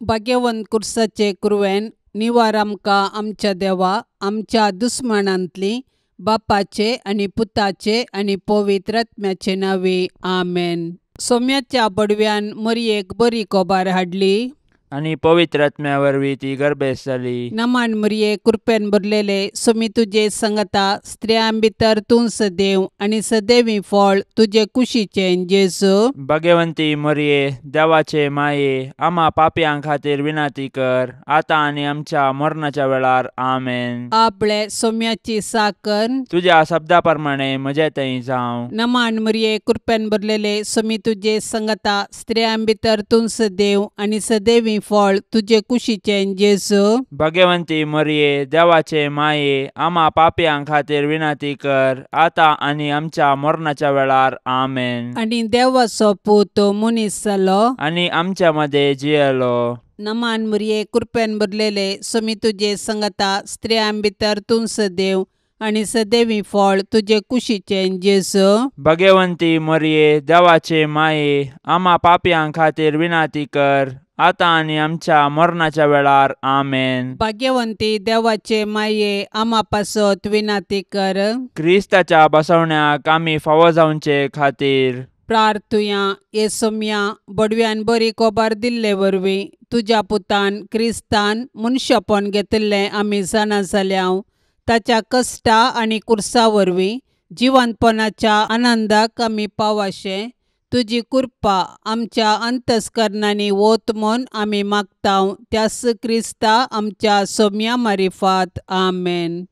भाग्यवंत कुर्साचे कुरवेन निवार आमकां आमच्या देवा आमच्या दुस्मनांतली बापाचे आनी पुताचे आनी पवित्र आत्म्याचे नावे आमेन. सोम्याच्या बडव्यान मरयेक बरी कोबार हाडली आणि पवित्र आत्म्या वरवीं ती गर्भेस जाली. नमान मरये कृपेन भरलेले सोमी तुजे संगता स्त्रियां भितर तूं सदैव आनी सदैवी फळ तुजे कुशीचे जेजू. भाग्यवंती मरिये देवाचे माये आम्हा पापयां खातीर विनाती कर आता आणि आमच्या मरणाच्या वेळार आमेन. आपले सोम्याची साकर तुझ्या शब्दा प्रमाणे म्हजे थंय जावं. नमान मरये कृपेन भरलेले सोमी तुजे संगता स्त्रियां भितर तूं सदैव आनी सदैवी फळ तुजे कुशीचे जेजू. भाग्यवंती मरिये देवाचे माये आम्हा पापयां खातीर विनाती कर आता आणि आमच्या मरणाच्या वेळार आमेन. आनी देवाचो पूत मनीस जालो आणि आमच्या मध्ये जियेलो. नमान मरये कृपेन भरलेले सोमी तुजे संगता स्त्रियां भितर तूं सदैव आनी सदैवी फळ तुजे कुशीचे जेजू. भाग्यवंती मरिये देवाचे माये आम्हा पापयां खातीर विनाती कर आता आणि आमच्या मरणाच्या वेळार आमेन. भाग्यवंती देवाचे माये आम्हा पासत विनाती कर. क्रिस्ताच्या बसवण्याक आमी फावो जावचे खातीर प्रार्थुया ये सोम्या बडव्यान बरी कोबार दिल्ले वरवीं तुज्या पुतान क्रिस्तान मनशापण घेतिल्लें आमी जाणा जाल्याव ताच्या कश्टा आनी कुर्सा वरवीं जिवंतपणाच्या आनंदाक आमी पावाशे तुजी कृपा आमच्या अंतस्करणांनी वोत म्हूण आमी मागताव त्यास क्रिस्ता आमच्या सोम्या मारिफात आमेन.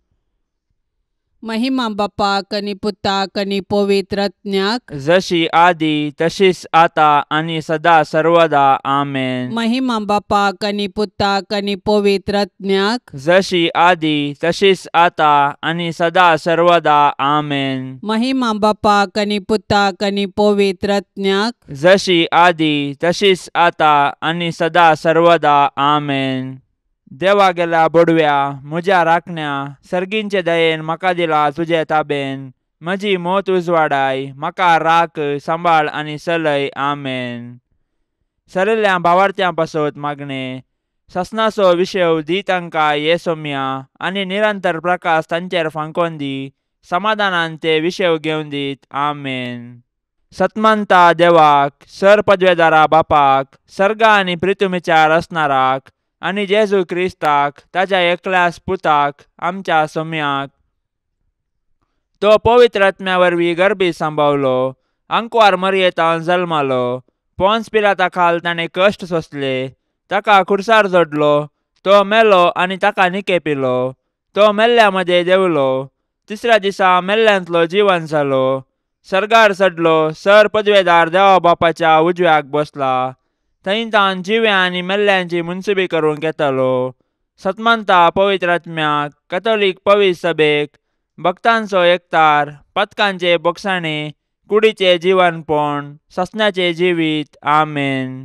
महिमा बापाक आनी पुताक आनी पवित्र आत्म्याक जशी आदी तशीच आता आणि सदा सर्वदा आमेन. महिमा बापाक आनी पुताक आनी पवित्र आत्म्याक जशी आदी तशीच आता आणि सदा सर्वदा आमेन. महिमा बापाक आनी पुताक आनी पवित्र आत्म्याक जशी आदी तशीच आता आणि सदा सर्वदा आमेन. देवा गेला बडव्या म्हज्या राखण्या सर्गींचे दयेन म्हाका दिला तुजे ताबेन म्हजी मोत उजवाडाय म्हाका राख सांबाळ आनी चलय आमेन. सरिल्ल्या भावार्थ्यां पासत मागणे ससनाचो विशय दी तांकां ये सोम्या आनी निरंतर प्रकाश तांचेर फांकोन दी समाधानान ते विशय घेवन दीत आमेन. सतमंता देवाक सर पदवेदारा बापाक सर्गा आनी पृथ्वीचार असणाराक आनी जेजू क्रिस्ताक ताच्या एकल्याच पुताक आमच्या सोम्याक तो पवित्र आत्म्या वरवीं गर्भी सांबावलो अंकवार मरयेतान जल्मालो पोंस पिलाता खाल ताणें कश्ट सोंसले ताका खुर्सार जोडलो तो मेलो आनी ताका निकेपिलो तो मेल्ल्या मध्ये देवलो तिसऱ्या दिसा मेल्ल्यांतलो जिवन जालो सर्गार चडलो सर पदवेदार देवा बापाच्या उजव्याक बसला थंय तान जिव्या आनी मेल्ल्यांची मुनसुबी करूंक येतलो. सतमंता पवित्र आत्म्याक कॅथोलीक पवित्र सभेक भक्तांचो एकतार पथकांचे बोगसाणे कुडीचे जिवनपण ससण्याचे जिवीत आमेन.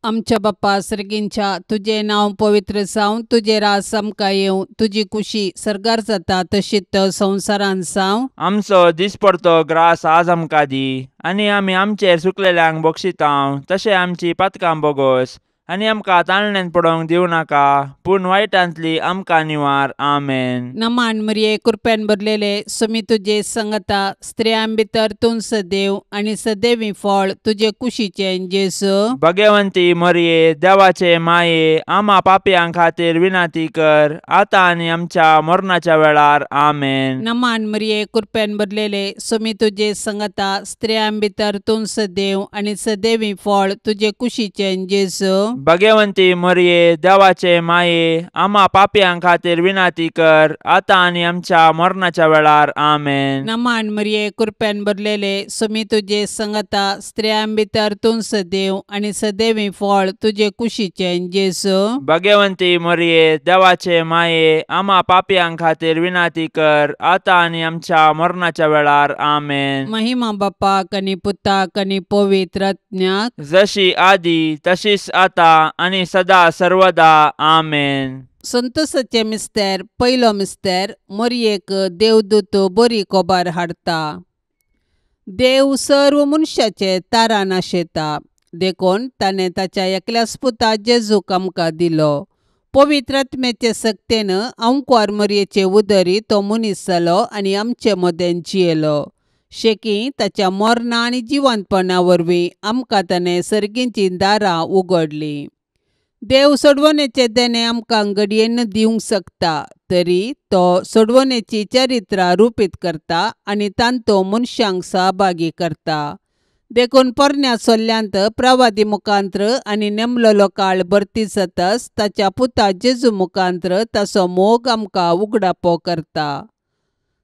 आमच्या बापा सर्गींच्या तुझे नाव पवित्र जावं तुझे रास आमकां येवं तुजी कुशी सर्गार जाता तशीच संवसारान जावं. आमचो दिसपडतो ग्रास आज आमकां दी आनी आमी आमचेर सुकलेल्यांक बक्षितांव तशें आमची पातकां बोगोस आनी आमकां ताळणेन पडोवंक दिवं नाका पूण वायटांतली आमकां निवार आमेन. नमान मरये कृपेन भरलेले सोमी तुजे संगता स्त्रियां भितर तूं सदैव आनी सदैवी फळ तुजे कुशीचे जेजू. भाग्यवंती मरिये देवाचे माये आम्हा पापयां खातीर विनाती कर आता आणि आमच्या मरणाच्या वेळार आमेन. नमान मरये कृपेन भरलेले सोमी तुजे संगता स्त्रियां भितर तूं सदैव आनी सदैवी फळ तुजे कुशीचे जेजू. भाग्यवंती मरिये देवाचे माये आम्हा पापयां खातीर विनाती कर आता आणि आमच्या मरणाच्या वेळार आमेन. नमान मरये कृपेन भरलेले सोमी तुजे संगता स्त्रियां भितर तूं सदैव आनी सदैवी फळ तुजे कुशीचे जेजू. भाग्यवंती मरिये देवाचे माये आम्हा पापयां खातीर विनाती कर आता आणि आमच्या मरणाच्या वेळार आमेन. महिमा बापाक आनी पुताक आनी पवित्र आत्म्याक जशी आदी तशीच आता आणि सदा सर्वदा आमेन. संतोसाचे मिस्तेर पयलो मिस्तेर मरयेक देवदूत बरी कोबार हाडटा. देव सर्व मनशाचे तारा नाशेता देखून ताणें ताच्या एकल्याच पुता जेजूक आमकां दिलो. पवित्र आत्म्याचे सक्तेन अंकुर मरयेचे उदरी तो मनीस जालो आनी आमचे मदें जियेलो. शेकी ताच्या मरणा आनी जिवंतपणा वरवीं आमकां ताणें सर्गींची दारां उगडलीं. देव सोडवणेचे देणे आमकां घडयेन दिवंक शकता, तरी तो सोडवणेची चरित्रां रुपीत करता आनी तांतू मनशांक सहभागी करता. देखून पोरण्या सोल्ल्यांत प्रवादी मुखांत्र आनी नेमलेलो काळ भरती जाताच ताच्या पुता जेजू मुखांत्र ताचो मोग आमकां उगडापो करता.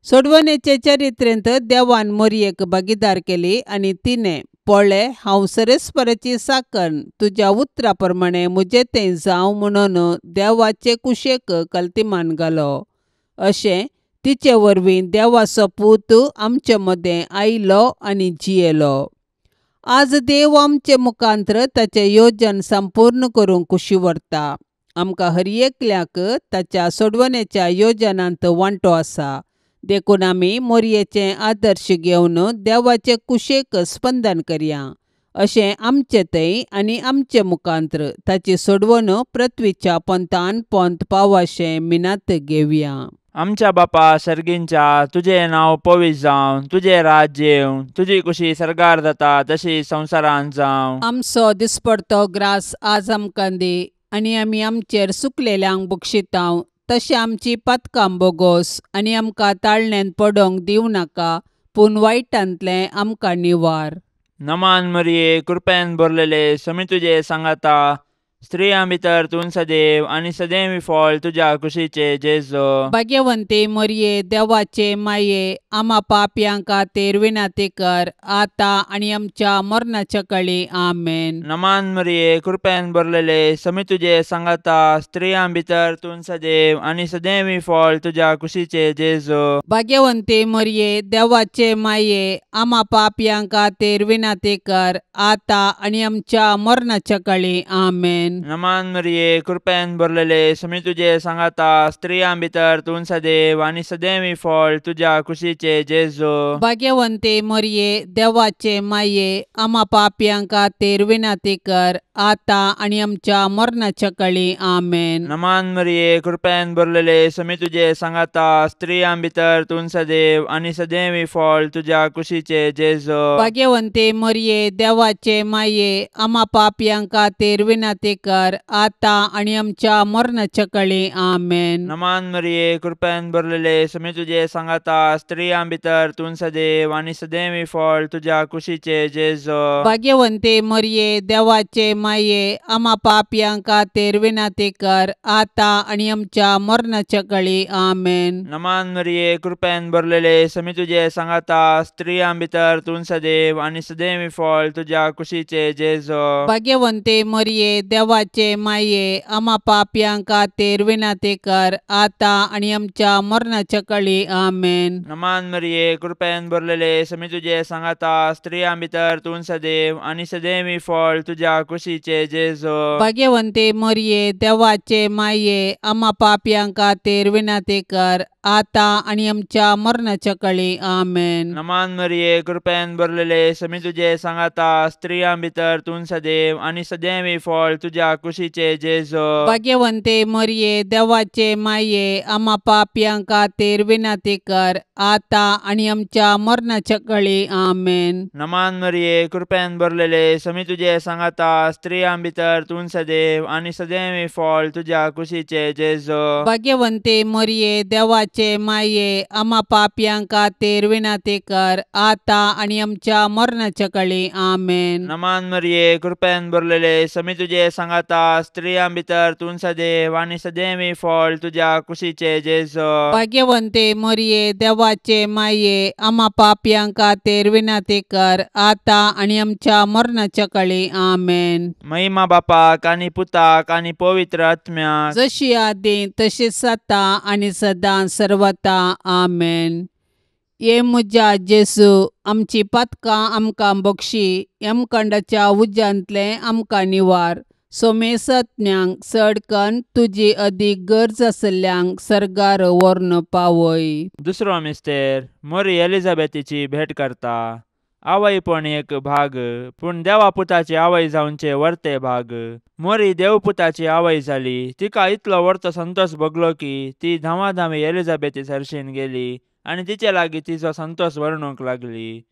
सोडवणेचे चरित्रेंत देवान मरयेक भागीदार केली आनी तिणें पळय, हांव सरेस्पराची साकण तुज्या उतरा प्रमाणे म्हजे तें जावं म्हणून देवाचे कुशेक कल्तिमान घालो. अशें तिचे वरवीं देवाचो पूत आमचे मदें आयलो आनी जियेलो. आज देव आमचे मुखांत्र ताचें योजन संपूर्ण करूंक कुशी व्हरता. आमकां हर एकल्याक ताच्या सोडवणेच्या योजनांत वांटो आसा. देखून आमी मरयेचे आदर्श घेवन देवाचे कुशेक स्पंदन करया. अशें आमचे थंय आनी आमचे मुखांत्र ताची सोडवण पृथ्वीच्या पंतान पंत पावशें मिनात घेवया. आमच्या बापा सर्गींच्या, तुझें नांव पवित्र जावं, तुजें राज्य येवं, तुजी कुशी सरकार जाता तशी संवसारांत जावं. आमचो दिसपडतो ग्रास आज आमकां दी, आनी आमी आमचेर चुकलेल्यांक बक्षितांव, तशें आमची पातकां बोगोस आनी आमकां ताळण्यांत पडोवंक दिवं नाका, पूण वायटांतलें आमकां निवार. नमान मरिये, कृपेन भरलेले, समी तुजे सांगाता, स्त्रियां भितर तूं सदैव आनी सदैवी फळ तुज्या कुशीचे जेजो. भाग्यवंते मरये, देवाचे माये, आम्हा पापयांक खातीर विनंती कर, आतां आनी आमच्या मरणाच्या काळी. आमेन. नमान मरिये, कृपेन भरलेले, समी तुजे सांगाता, स्त्रियां भितर तूं सदैव आनी सदैवी फळ तुज्या कुशीचे जेजो. भाग्यवंते मरये, देवाचे माये, आम्हा पापयांक खातीर विनंती कर, आतां आनी आमच्या मरणाच्या काळी. आमेन. नमान मरिये, कृपेन भरलेले, समी तुजे सांगाता, स्त्रियां भितर तूं सदैव आनी सदैवी फळ तुज्या कुशीचे जेजो. भाग्यवंते मरये, देवाचे माये, आम्हा पापयांक खातीर विनंती कर, आतां आनी आमच्या मरणाच्या काळी. आमेन. नमान मरिये, कृपेन भरलेले, समी तुजे सांगाता, स्त्रियां भितर तूं सदैव आनी सदैवी फळ तुज्या कुशीचे जेजो. भाग्यवंते मरये, देवाचे माये, आम्हा पापयांक खातीर विनंती कर, आतां आनी आमच्या मरणाच्या काळी. आमेन. नमान मरिये, कृपेन भरलेले, समी तुजे सांगाता, स्त्रियां भितर तूं सदैव आनी सदैवी फळ तुज्या कुशीचे जेजो. भाग्यवंते मरये, देवाचे माये, आम्हा पापयांक खातीर विनंती कर, आतां आनी आमच्या मरणाच्या काळी. आमेन. नमान मरिये, कृपेन भरलेले, समी तुजे सांगाता, स्त्रियां भितर तूं सदैव आनी सदैवी फळ तुज्या कुशीचे जेजो. भाग्यवंते मरये, देवाचे माये, आम्हा पापयांक खातीर विनंती कर, आतां आनी आमच्या मरणाच्या काळी. आमेन. नमान मरिये, कृपेन भरलेले, समी तुजे सांगाता, स्त्रियां भितर तूं सदैव आनी सदैवी फळ तुज्या कुशीचे जेजो. भाग्यवंते मरये, देवाचे माये, आम्हा पापयांक खातीर विनंती कर, आतां आनी आमच्या मरणाच्या काळी. आमेन. नमान मरिये, कृपेन भरलेले, समी तुजे सांगाता, स्त्रियां भितर तूं सदैव आनी सदैवी फळ तुज्या कुशीचे जेजो. भाग्यवंते मरये, देवाचे माये, आम्हा पापयांक खातीर विनंती कर, आतां आनी आमच्या मरणाच्या काळी. आमेन. नमान मरिये, कृपेन भरलेले, समी तुजे सांगाता, स्त्रियां भितर तूं सदैव आनी सदैवी फळ तुज्या कुशीचे जेजो. भाग्यवंते मरये, देवाचे माये, आम्हा पापयांक खातीर विनंती कर, आतां आनी आमच्या मरणाच्या काळी. आमेन. नमान मरिये, कृपेन भरलेले, समी तुजे सांगाता, स्त्रियां भितर तूं सदैव आनी सदैवी फळ तुज्या कुशीचे जेजो. भाग्यवंते मरये, देवाचे माये, आम्हा पापयांक खातीर विनंती कर, आतां आनी आमच्या मरणाच्या काळी. आमेन. महिमा बापाक आनी पुताक आनी पवित्र आत्म्याक, जशी आदी तशीच आता आनी सदां सर्वता. आमेन. ये म्हज्या जेजू, आमची पातकां आमकां बक्षी, यमकंडाच्या उज्यांतलें आमकां निवार. सोमेसत्म्यांक चडकन तुजी अदीक गरज आसल्यांक सर्गार व्हरून पावय. दुसरो मिस्तेर, मोरी एलिझाबेथीची भेट करता. आवय पण एक भाग, पूण देवा पुताची आवय जावनचे वर्ते भाग. मोरी देवपुताची आवय जाली, तिका इतलो वर्तो संतोष भोगलो की ती धांवाधावी एलिझाबेथी सरशीन गेली आणि तिचे लागीं तिचो संतोष वर्णूंक लागली.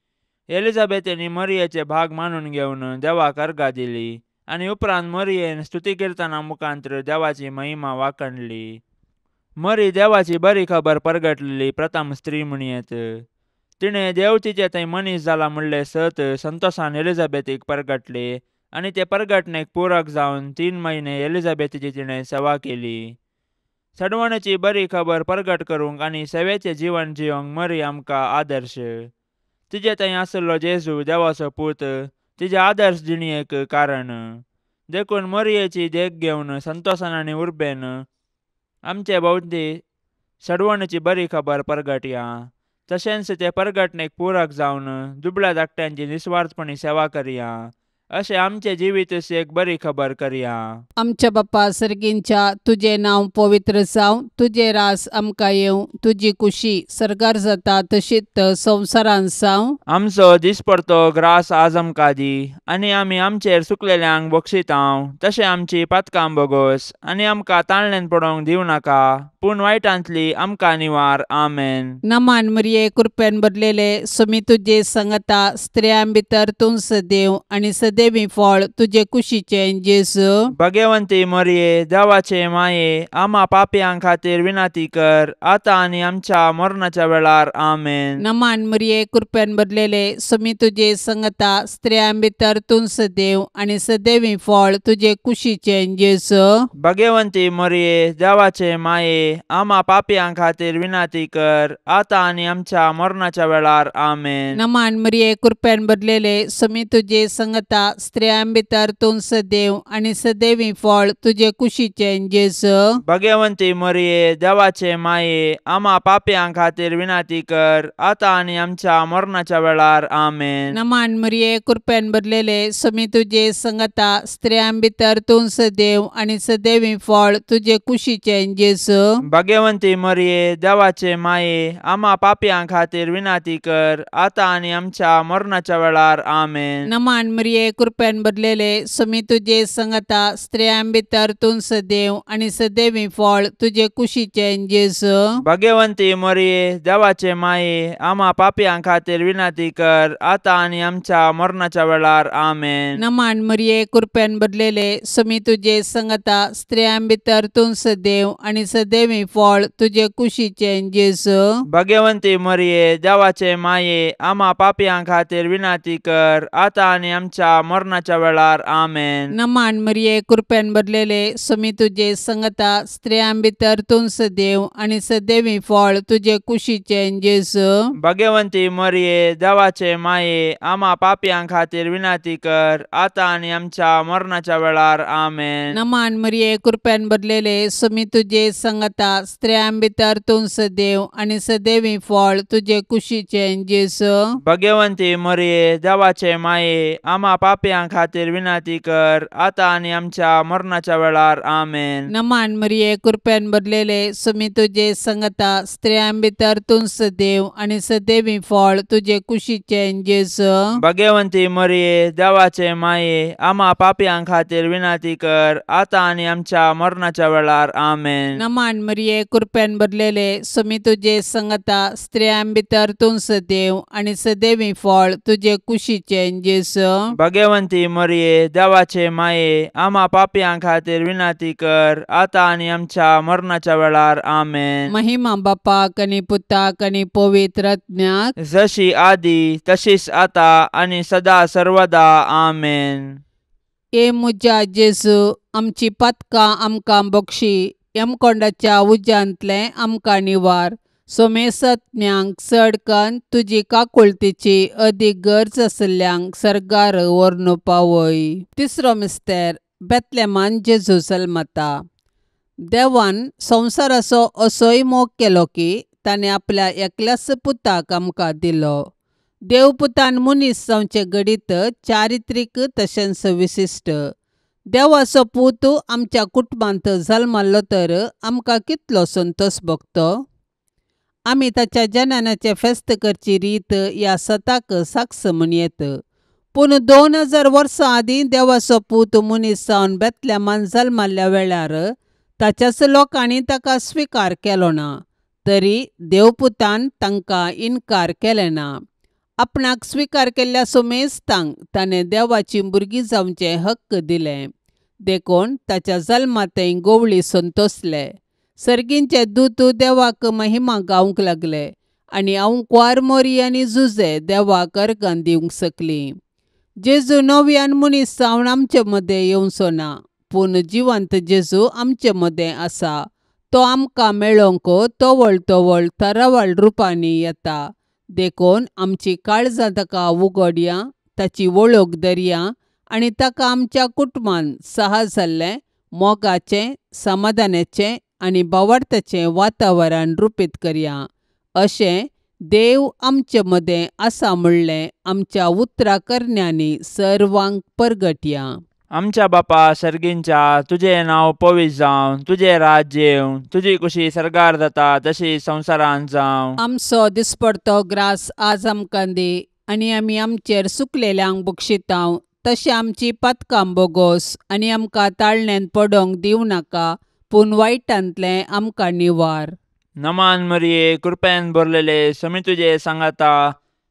एलिझाबेथीने मरियेचे भाग मानून घेवन देवाक अर्घा दिली आणि उपरांत मरियेन स्तुती किर्तना मुखांतर देवाची महिमा वाखणली. मरी देवाची बरी खबर परगटलेली प्रथम स्त्री म्हणयेत. तिणे देव तिचे थंय मनीस जाला म्हणले सत संतोषान एलिझाबेथीक परगटले आणि ते परगटणेक पूरक जावन 3 महिने एलिझाबेथीची तिणे सेवा केली. सडवणेची बरी खबर परगट करूंक आणि सेवेचे जीवन जियोंक मरी आमकां आदर्श. तिचे थंय आसलो जेजू देवाचो पूत तिचे आदर्श जिणेक कारण. देखून मरियेची देख घेवन संतोषान आनी उर्बेन आमचे भोवती सडवणेची बरी खबर परगटया. तशेंच ते परगटणेक पूरक जावन दुबळ्या धाकट्यांची निस्वार्थपणी सेवा करया. अशें आमचे जिवीत एक बरी खबर करया. आमच्या बाप्पा सर्गींच्या तुझे नाव पवित्र जावं, तुझे रास आमकां येवं, तुझी कुशी सरकार जाता तशीच संवसारांत जावं. आमचो दिसपडतो ग्रास आज आमकां दी आनी आमी आमचेर चुकलेल्यांक बक्षितांव. तशें आमची पातकां बोगोस आनी आमकां ताळणेन पडोवंक दिवं नाका, पूण वायटांतली आमकां निवार. आमेन. नमान मरिये कृपेन भरलेले सुमी तुझे संगता स्त्रियां भितर तूं सदैव आणि सदैवी फळ तुझे कुशीचे जेजू. भगवंती मरिये देवाचे माये आम्हा पापयांक खातीर विनाती कर, आता आनी आमच्या मरणाच्या वेळार. आमेन. नमान मरिये कृपेन भरलेले सुमी तुझे संगता स्त्रियां भितर तूं सदैव आणि सदैवी फळ तुझे कुशीचे जेजू. भगवंती मरिये देवाचे माये आम्हा पापयांक खातीर विनाती कर, आता आनी आमच्या मरणाच्या वेळार. आमेन. नमान मरिये कृपेन भरलेले सुमी तुझे संगता स्त्रियां भितर तूं सदैव आणि सदैवी फळ तुझे कुशीचे जेजू. भगवंती मरिये देवाचे माये आम्हा पापयांक खातीर विनाती कर, आता आनी आमच्या मरणाच्या वेळार. आमेन. नमान मरिये कृपेन भरलेले सुमी तुझे संगता स्त्रियां भितर तूं सदैव आणि सदैवी फळ तुझे कुशीचे जेजू. भगवंती मरिये देवाचे माये आम्हा पापयांक खातीर विनाती कर, आता आनी आमच्या मरणाच्या वेळार. आमेन. नमान मरिये कृपेन भरलेले सुमी तुझे संगता स्त्रियां भितर तूं सदैव आणि सदैवी फळ तुझे कुशीचे जेजू. भगवंती मरिये देवाचे माये आम्हा पापयांक खातीर विनाती कर, आता आनी आमच्या मरणाच्या वेळार. आमेन. नमान मरिये कृपेन भरलेले सुमी तुझे संगता स्त्रियां भितर तूं सदैव आणि सदैवी फळ तुझे कुशीचे जेजू. भगवंती मरिये देवाचे माये आम्हा पापयांक खातीर विनाती कर, आता आनी आमच्या मरणाच्या वेळार. आमेन. नमान मरिये कृपेन भरलेले सुमी तुझे संगता स्त्रियां भितर तूं सदैव आणि सदैवी फळ तुझे कुशीचे जेजू. भगवंती मरिये देवाचे माये आम्हा पापयांक खातीर विनाती कर, आता आनी आमच्या मरणाच्या वेळार. आमेन. नमान मरिये कृपेन भरलेले सुमी तुझे संगता स्त्रियां भितर तूं सदैव आणि सदैवी फळ तुझे कुशीचे जेजू. भगवंती मरिये देवाचे माये आम्हा पापयांक खातीर विनाती कर, आता आनी आमच्या मरणाच्या वेळार. आमेन. नमान मरिये कृपेन भरलेले सुमी तुझे संगता स्त्रियां भितर तूं सदैव आणि सदैवी फळ तुझे कुशीचे जेजू. भगवंती मरिये देवाचे माये आम्हा पापयांक खातीर विनाती कर, आता आनी आमच्या मरणाच्या वेळार. आमेन. नमान मरिये कृपेन भरलेले सुमी तुझे संगता स्त्रियां भितर तूं सदैव आणि सदैवी फळ तुझे कुशीचे जेजू. भगवंती मरिये देवाचे माये आम्हा पापयांक खातीर विनाती कर, आता आनी आमच्या मरणाच्या वेळार. आमेन. महिमा बापाक आणि पुताक आणि पवित्र आत्म्याक, जशी आदी तशीच आता आणि सदा सर्वदा. आमेन. ए मुजा जेजू, आमची पातकां आमकां बक्षी, यमकोंडाच्या उज्यांतले आमकां निवार. सोमेसत्म्यांक चडकन तुजी काकुळतीची अदीक गरज आसल्यांक सरकार व्हरून पावय. तिसरो मिस्तेर बेतलेमान जेजू जल्मता. देवान संवसाराचो असोय मोग केलो की ताणें आपल्या एकल्याच पुताक आमकां दिलो. देवपुतान मनीस जावचे घडीत चारित्रीक तशेंच विशिश्ट. देवाचो पूत आमच्या कुटुंबांत जल्मलो तर आमकां कितलो संतोश भोगतो. आमी ताच्या जनानाचे फेस्त करची रीत ह्या सताक साक्ष म्हूण येत. पूण 2000 वर्सां आदीं देवाचो पूत मनीस जावन बेतलेमान जल्माल्या वेळार ताच्याच लोकांनी ताका स्विकार केलो ना. तरी देवपुतान तांकां इन्कार केलें ना. आपणाक स्विकार केल्ल्या सोमेस्तांक ताणें देवाची भुरगीं जावचे हक्क दिले. देखून ताच्या जल्मातय गोवळी संतोसले. सर्गींचे दूत देवाक महिमा गावंक लागले आनी आंवकवार मोरी आनी जुजे देवाक अर्गां दिवंक सकलीं. जेजू नव्यान मनीस जावन आमचे मदें येवचो ना, पूण जिवंत जेजू आमचे मदें आसा. तो आमकां मेळोवंक तोवळ तोवळ तरावळ रुपांनी येता. देखून आमची काळजां ताका उगडया, ताची वळख धरया आनी ताका आमच्या कुटुंबान साहस जाल्लें, मोगाचें, समाधानाचें आनी भावार्थाचें वातावरण रुपीत करया. अशें देव आमचे मदें आसा म्हणलें आमच्या उतराकरण्यांनी सर्वांक परगटया. आमच्या बापा सर्गींच्या, तुजें नांव पवित्र जावं, तुजें राज्य येवं, तुजी कुशी सरकार जाता तशी संवसारांत जावं. आमचो दिसपडतो ग्रास आज आमकां दी, आनी आमी आमचेर सुकलेल्यांक बक्षितांव. तशें आमची पातकां बोगोस आनी आमकां ताळण्यांत पडोवंक दिवं नाका, पूण वायटांतलें आमकां निवार. नमान मरिये, कृपेन भरलेले, समी तुजे सांगाता,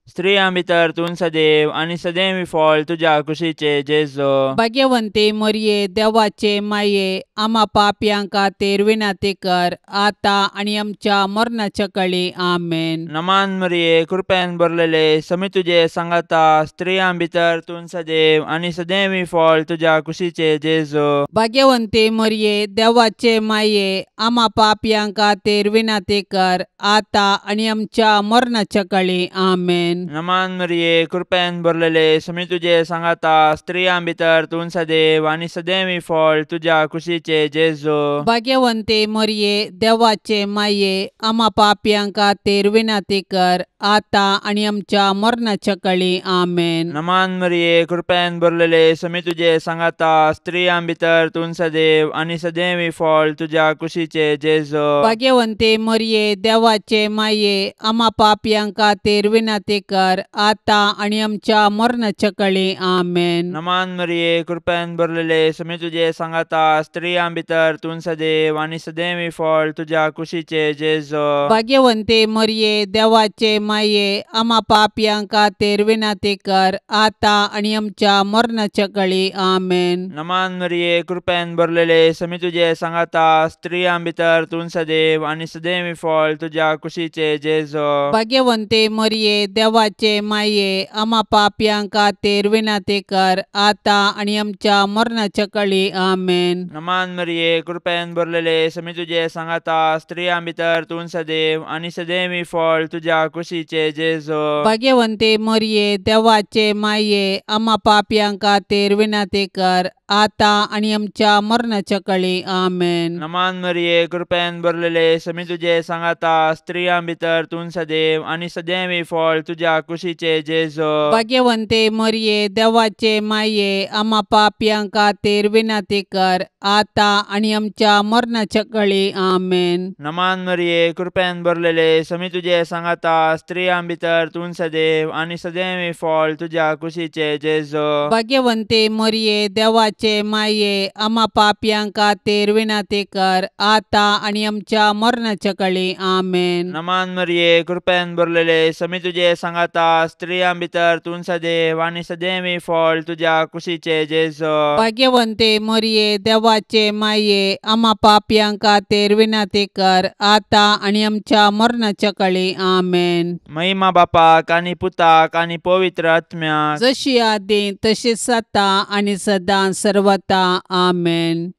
स्त्रियां भितर तूं सदैव आनी सदैवी फळ तुज्या कुशीचे जेजो. भाग्यवंते मरिये, देवाचे माये, आम्हा पापयांक खातीर विनाती कर, आतां आनी आमच्या मरणाच्या काळी. आमेन. नमान मरिये, कृपेन भरलेले, समी तुजे सांगाता, स्त्रियां भितर तूं सदैव आनी सदैवी फळ तुज्या कुशीचे जेजो. भाग्यवंते मरिये, देवाचे माये, आम्हा पापयांक खातीर विनाती कर, आतां आनी आमच्या मरणाच्या काळी. आमेन. नमान मरिये, कृपेन भरलेले, समी तुजे सांगाता, स्त्रियां भितर तूं सदैव आनी सदैवी फळ तुज्या कुशीचे जेजो. भाग्यवंते मरिये, देवाचे माये, आम्हा पापयांक खातीर विनाती कर, आतां आनी आमच्या मरणाच्या काळी. आमेन. नमान मरिये, कृपेन भरलेले, समी तुजे सांगाता, स्त्रियां भितर तूं सदैव आनी सदैवी फळ तुज्या कुशीचे जेजो. भाग्यवंते मरिये, देवाचे माये, आम्हा पापयांक खातीर विनाती कर, आतां आनी आमच्या मरणाच्या काळी. आमेन. नमान मरिये, कृपेन भरलेले, समी तुजे सांगाता, स्त्रियां भितर तूं सदैव आनी सदैवी फळ तुज्या कुशीचे जेजो. भाग्यवंते मरिये, देवाचे माये, आम्हा पापयांक खातीर विनाती कर, आतां आनी आमच्या मरणाच्या काळी. आमेन. नमान मरिये, कृपेन भरलेले, समी तुजे सांगाता, स्त्रियां भितर तूं सदैव आनी सदैवी फळ तुज्या कुशीचे जेजो. भाग्यवंते मरिये, देवाचे माये, आम्हा पापयांक खातीर विनाती कर, आतां आनी आमच्या मरणाच्या काळी. आमेन. नमान मरिये, कृपेन भरलेले, समी तुजे सांगाता, स्त्रियां भितर तूं सदैव आनी सदैवी फळ तुज्या कुशीचे जेजो. भाग्यवंते मरिये, देवाचे माये, आम्हा पापयांक खातीर विनाती कर, आतां आनी आमच्या मरणाच्या काळी. आमेन. नमान मरिये, कृपेन भरलेले, समी तुजे सांगाता, स्त्रियां भितर तूं सदैव आनी सदैवी फळ तुज्या कुशीचे जेजो. भाग्यवंते मरिये, देवाचे माये, आम्हा पापयांक खातीर विनाती कर, आतां आनी आमच्या मरणाच्या काळी. आमेन. नमान मरिये, कृपेन भरलेले, समी तुजे सांगाता, स्त्रियां भितर तूं सदैव आनी सदैवी फळ तुज्या कुशीचे जेजो. भाग्यवंते मरिये, देवाचे माये, आम्हा पापयांक खातीर विनाती कर, आतां आनी आमच्या मरणाच्या काळी. आमेन. नमान मरिये, कृपेन भरलेले, समी तुजे सांगाता, स्त्रियां भितर तूं सदैव आनी सदैवी फळ तुज्या कुशीचे जेजो. भाग्यवंते मरिये, देवाचे माये, आम्हा पापयांक खातीर विनाती कर, आतां आनी आमच्या मरणाच्या काळी. आमेन. महिमा बापाक आनी पुताक आनी पवित्र आत्म्याक, जशी आदीं तशीच आतां आनी सदां सर्वता. आमेन.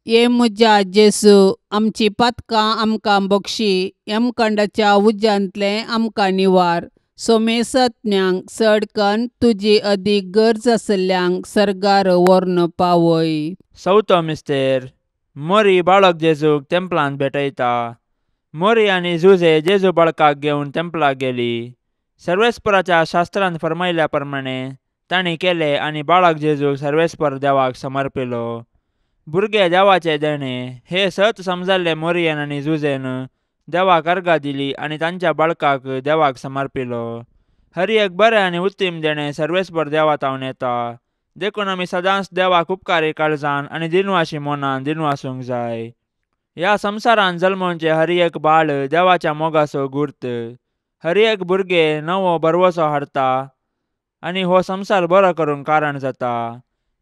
ये म्हज्या जेजू, आमची पातकां आमकां बक्षी, यमकंडाच्या उज्यांतलें आमकां निवार. सोमेसत्म्यांक चडकन तुजी अदीक गरज आसल्यांक सर्गार व्हरून पावय. चवथो मिस्तेर, मोरी बाळक जेजूक तेंपलांत भेटयता. मोरी आनी जुजे जेजू बाळकाक घेवन तेंपलाक गेली. सर्वेस्पराच्या शास्त्रांत फरमायल्या प्रमाणे तांणी केलें आनी बाळक जेजूक सर्वेस्पर देवाक समर्पिलो. भुरगे देवाचे देणे हे सत समजाल्ले मोरयेन आनी जुजेन देवाक अर्घा दिली आणि तांच्या बाळकाक देवाक समर्पिलो. हर एक बरें आनी उत्तीम देणें सर्वेस्पर देवातावन येता. देखून आमी सदांच देवाक उपकारी काळजान आनी दिनवाशी मनान दिनवासूंक जाय. ह्या संवसारान जल्मोवचे हर एक बाळ देवाच्या मोगाचो गुर्त. हर एक भुरगे नवो बरवसो हाडटा आनी हो संवसार बरो करूंक कारण जाता.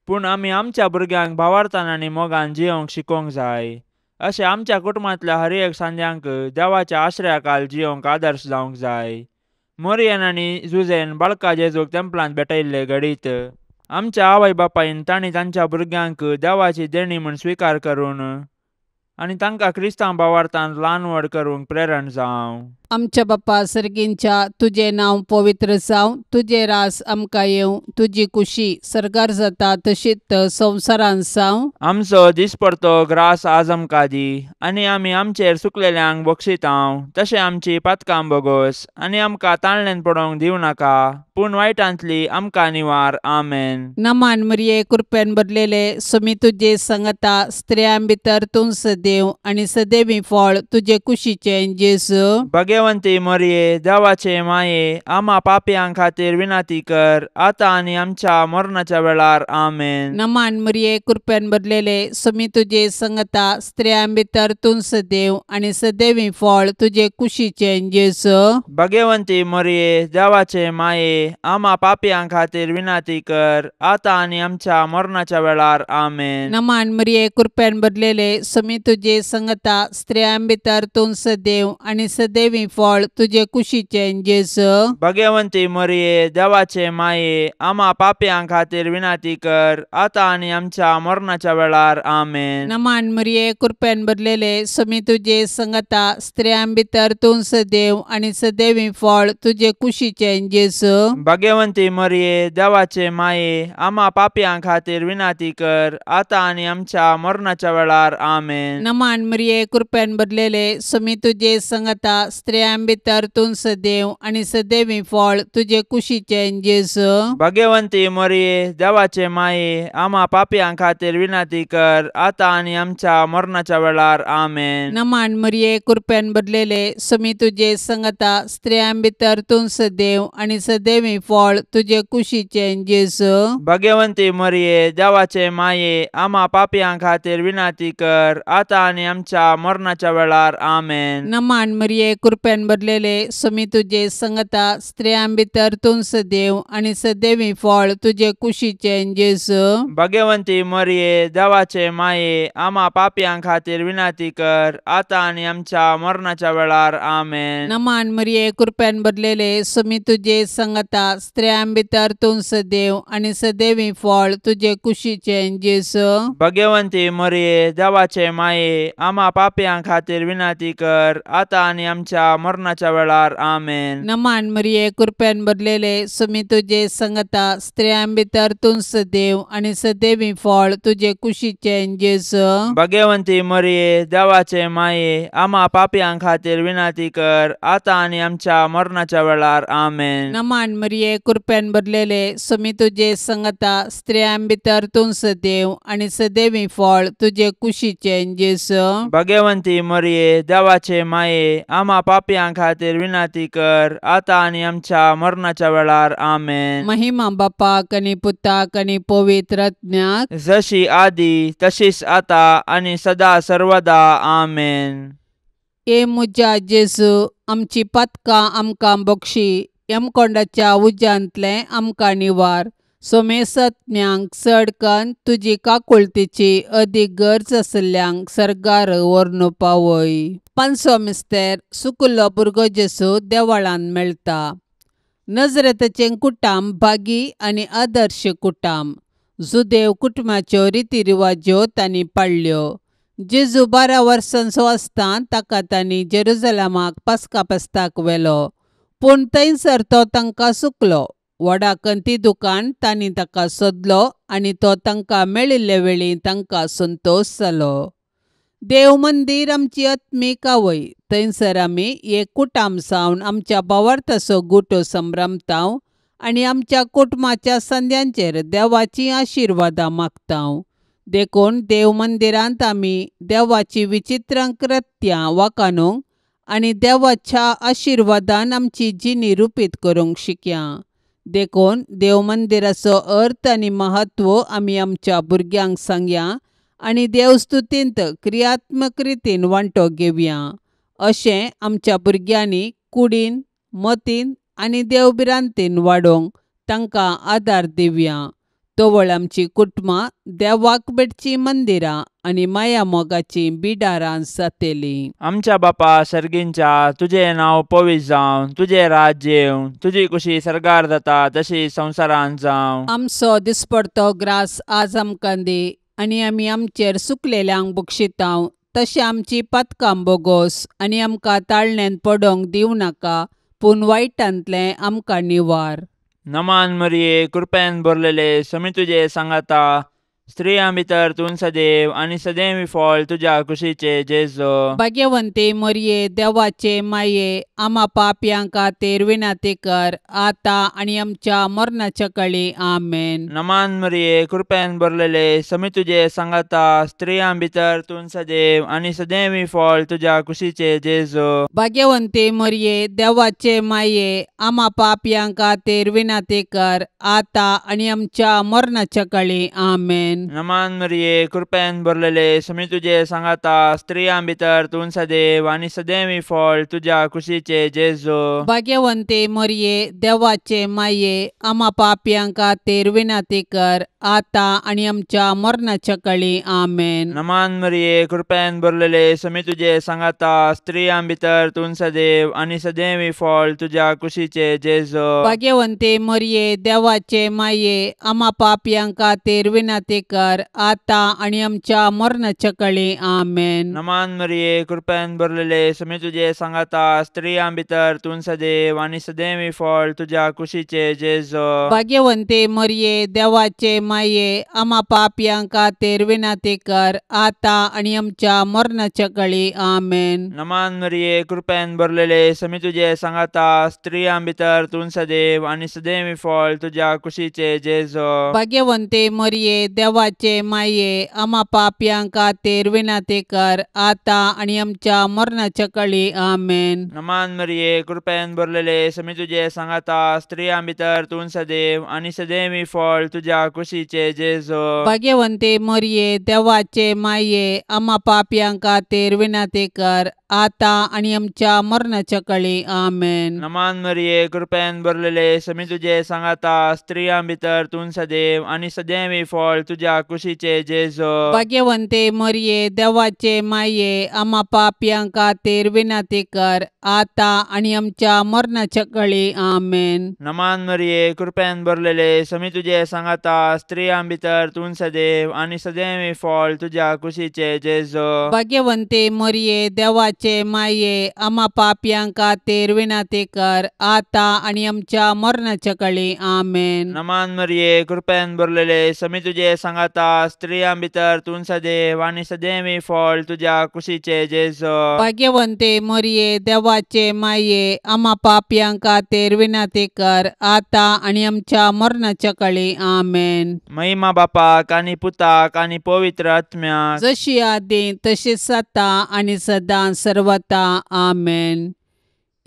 पूण आमी आमच्या भुरग्यांक भावार्थान आनी मोगान जियोंक शिकोवंक जाय. अशें आमच्या कुटुंबांतल्या हर एक सांद्यांक देवाच्या आश्रयाखाल जियोंक आदर्श जावंक जाय. मोरयेन आनी जुजेन बाळका जेजूक तेंपलांत भेटयल्ले घडीत आमच्या आवय बापायन तांणी तांच्या भुरग्यांक देवाची देणी म्हूण स्विकार करून आनी तांकां क्रिस्तांव भावार्थान ल्हान व्हड करूंक प्रेरण जावं. आमच्या बाप्पा सर्गींच्या तुजें नांव पवित्र जावं. तुजें रास आमकां येवं. तुजी कुशी सर्गार जाता तशीच संवसारान जावं. आमचो दिसपडतो ग्रास आज आमकां दी आनी आमी आमचेर सुकलेल्यांक बक्षितांव. तशें आमची पातकां बोगोस आनी आमकां ताळणेन पडोवंक दिवं नाका, पूण वायटांतली आमकां निवार. आमेन. नमान मरिये कृपेन भरलेले सुमी तुजे सांगता स्त्रियां भितर तूं सदैव आनी सदैवी फळ तुजे कुशीचें जेजू. भगवंती मरिये देवाचे माये आम्हा पापयां खातीर विनाती कर आता आनी आमच्या मरणाच्या वेळार. आमेन. नमान मरिये कृपेन भरलेले सुमी तुजे सांगता स्त्रियां भितर तूं सदैव आनी सदैवी फळ तुजे कुशीचें जेजू. भगवंती मरिये देवाचे माये आम्हा पापयां खातीर विनाती कर आता आनी आमच्या मरणाच्या वेळार. आमेन. नमान मरिये कृपेन भरलेले सुमी तुजे सांगता स्त्रियां भितर तूं सदैव आनी सदैवी फळ तुजे कुशीचें जेजू. भगवंती मरिये देवाचे माये आम्हा पापयां खातीर विनाती कर आता आनी आमच्या मरणाच्या वेळार. आमेन. नमान मरिये कृपेन भरलेले सुमी तुजे सांगता स्त्रियां भितर तूं सदैव आनी सदैवी फळ तुजे कुशीचें जेजू. भगवंती मरिये देवाचे माये आम्हा पापयां खातीर विनाती कर आता आनी आमच्या मरणाच्या वेळार. आमेन. नमान मरिये कृपेन भरलेले सुमी तुजे सांगता स्त्रियां भितर तूं सदैव आनी सदैवी फळ तुजे कुशीचें जेजू. भगवंती मरिये देवाचे माये आम्हा पापयां खातीर विनाती कर आता आनी आमच्या मरणाच्या वेळार. आमेन. नमान मरिये कृपेन भरलेले सुमी तुजे सांगता स्त्रियां भितर तूं सदैव आनी सदैवी फळ तुजे कुशीचें जेजू. भगवंती मरिये देवाचे माये आम्हा पापयां खातीर विनाती कर आता आनी आमच्या मरणाच्या वेळार. आमेन. नमान मरिये कृपेन भरलेले सुमी तुजे सांगता स्त्रियां भितर तूं सदैव आनी सदैवी फळ तुजे कुशीचें जेजू. भगवंती मरिये देवाचे माये आम्हा पापयां खातीर विनाती कर आता आनी आमच्या मरणाच्या वेळार. आमेन. नमान मरिये कृपेन भरलेले सुमी तुजे सांगता स्त्रियां भितर तूं सदैव आनी सदैवी फळ तुजे कुशीचें जेजू. भगवंती मरिये देवाचे माये आम्हा पापयां खातीर विनाती कर आता आनी आमच्या मरणाच्या वेळार. आमेन. नमान मरिये कृपेन भरलेले सुमी तुजे सांगता स्त्रियां भितर तूं सदैव आनी सदैवी फळ तुजे कुशीचें जेजू. भगवंती मरिये देवाचे माये आम्हा पापयां खातीर विनाती कर आता आनी आमच्या मरणाच्या वेळार. आमेन. नमान मरिये कृपेन भरलेले सुमी तुजे सांगता स्त्रियां भितर तूं सदैव आनी सदैवी फळ तुजे कुशीचें जेजू. भगवंती मरिये देवाचे माये आम्हा पापयां खातीर विनाती कर आता आनी आमच्या मरणाच्या वेळार. आमेन. महिमा बापाक आनी पुताक आनी पवित्र आत्म्याक जशी आदी तशीच आता आनी सदा सर्वदा. आमेन. ए मुजा जेजू आमची पातकां आमकां बक्षी यमकोंडाच्या उज्यांतले आमकां निवार. सोमेसत्म्यांक चडकन तुजी काकुळतीची अदीक गरज आसल्यांक सर्गार व्हरून पावय. पांचवो मिस्तेर सुकुल्लो भुरगो जेजू देवळांत मेळटा. नजरेतचें कुटाम भागी आनी आदर्श कुटाम. जुदेव कुटुंबाच्यो रितीरिवाज्यो तांणी पाळल्यो. जेजू 12 वर्सांचो आसतना ताका तांणी जेरुजलेमाक पास्का फेस्ताक व्हेलो, पूण थंयसर तो तांकां चुकलो. व्हडा कंतीदुकान तांणी ताका सोदलो आनी तो तांकां मेळिल्ले वेळी तांकां संतोश जालो. देव मंदीर आमची आत्मीक आवय. थंयसर आमी एक कुटाम जावन आमच्या भावार्थाचो गुटो संभ्रमतांव आनी आमच्या कुटुंबाच्या संद्यांचेर देवाची आशिर्वादां मागतांव. देखून देव मंदिरांत आमी देवाची विचित्र कृत्यां वाखाणूंक आनी देवाच्या आशिर्वादान आमची जिणी रुपीत करूंक शिकया. देखून देव मंदिराचो अर्थ आनी महत्व आमी आमच्या भुरग्यांक सांगया आनी देवस्तुतींत क्रियात्मक रितीन वांटो घेवया. अशें आमच्या भुरग्यांनी कुडीन, मतीन आनी देवबिरांतीन वाडोवंक तांकां आदार दिवया. तोवळ आमची कुटुंबां देवाक भेटची मंदिरां आनी माया मोगाची बिडारां जातेलीं. आमच्या बापा सर्गींच्या, तुजें नांव पवित्र जावं, तुजें राज्य येवं, तुजी कुशी सरकार जाता तशी संवसारांत जावं. आमचो दिसपडतो ग्रास आज आमकां दी आनी आमी आमचेर सुकलेल्यांक बक्षितांव तशें आमची पातकां बोगोस आनी आमकां ताळण्यांत पडोवंक दिवं नाका, पूण वायटांतलें आमकां निवार. नमान मरिये, कृपेन भरलेले, समी तुजे सांगाता, स्त्रियां भितर तूं सदैव आनी सदैवी फळ तुज्या कुशीचे जेजो. भाग्यवंते मरिये, देवाचे माये, आम्हा पापयांक खातीर विनाती कर, आतां आनी आमच्या मरणाच्या काळी. आमेन. नमान मरिये, कृपेन भरलेले, समी तुजे सांगाता, स्त्रियां भितर तूं सदैव आनी सदैवी फळ तुज्या कुशीचे जेजो. भाग्यवंते मरिये, देवाचे माये, आम्हा पापयांक खातीर विनाती कर, आतां आनी आमच्या मरणाच्या काळी. आमेन. नमान मरिये, कृपेन भरलेले, समी तुजे सांगाता, स्त्रियां भितर तूं सदैव आनी सदैवी फळ तुज्या कुशीचे जेजो. भाग्यवंते मरिये, देवाचे माये, आम्हा पापयांक खातीर विनाती कर, आतां आनी आमच्या मरणाच्या काळी. आमेन. नमान मरिये, कृपेन भरलेले, समी तुजे सांगाता, स्त्रियां भितर तूं सदैव आनी सदैवी फळ तुज्या कुशीचे जेजो. भाग्यवंते मरिये, देवाचे माये, आम्हा पापयांक खातीर विनाती कर, आतां आनी आमच्या मरणाच्या काळी. आमेन. नमान मरिये, कृपेन भरलेले, समी तुजे सांगाता, स्त्रियां भितर तूं सदैव आनी सदैवी फळ तुज्या कुशीचे जेजो. भाग्यवंते मरिये, देवाचे माये, आम्हा पापयांक खातीर विनाती कर, आतां आनी आमच्या मरणाच्या काळी. आमेन. नमान मरिये, कृपेन भरलेले, समी तुजे सांगाता, स्त्रियां भितर तूं सदैव आनी सदैवी फळ तुज्या कुशीचे जेजो. भाग्यवंते मरिये, देवाचे माये, आम्हा पापयांक खातीर विनाती कर, आतां आनी आमच्या मरणाच्या काळी. आमेन. नमान मरिये, कृपेन भरलेले, समी तुजे सांगाता, स्त्रियां भितर तूं सदैव आनी सदैवी फळ तुज्या कुशीचे जेजो. भाग्यवंते मरिये, देवाचे माये, आम्हा पापयांक खातीर विनाती कर, आतां आनी आमच्या मरणाच्या काळी. आमेन. नमान मरिये, कृपेन भरलेले, समी तुजे सांगाता, स्त्रियां भितर तूं सदैव आनी सदैवी फळ तुज्या कुशीचे जेजो. भाग्यवंते मरिये, देवाचे माये, आम्हा पापयांक खातीर विनाती कर, आतां आनी आमच्या मरणाच्या काळी. आमेन. नमान मरिये, कृपेन भरलेले, समी तुजे सांगाता, स्त्रियां भितर तूं सदैव आनी सदैवी फळ तुज्या कुशीचे जेजो. भाग्यवंते मरिये, देवाचे माये, आम्हा पापयांक खातीर विनाती कर, आतां आनी आमच्या मरणाच्या काळी. आमेन. नमान मरिये, कृपेन भरलेले, समी तुजे सांगाता, स्त्रियां भितर तूं सदैव आनी सदैवी फळ तुज्या कुशीचे जेजो. भाग्यवंते मरिये, देवाचे माये, आम्हा पापयांक खातीर विनाती कर, आतां आनी आमच्या मरणाच्या काळी. आमेन. महिमा बापाक आनी पुताक आनी पवित्र आत्म्याक, जशी आदी तशीच आता आनी सदां सर्वता. आमेन.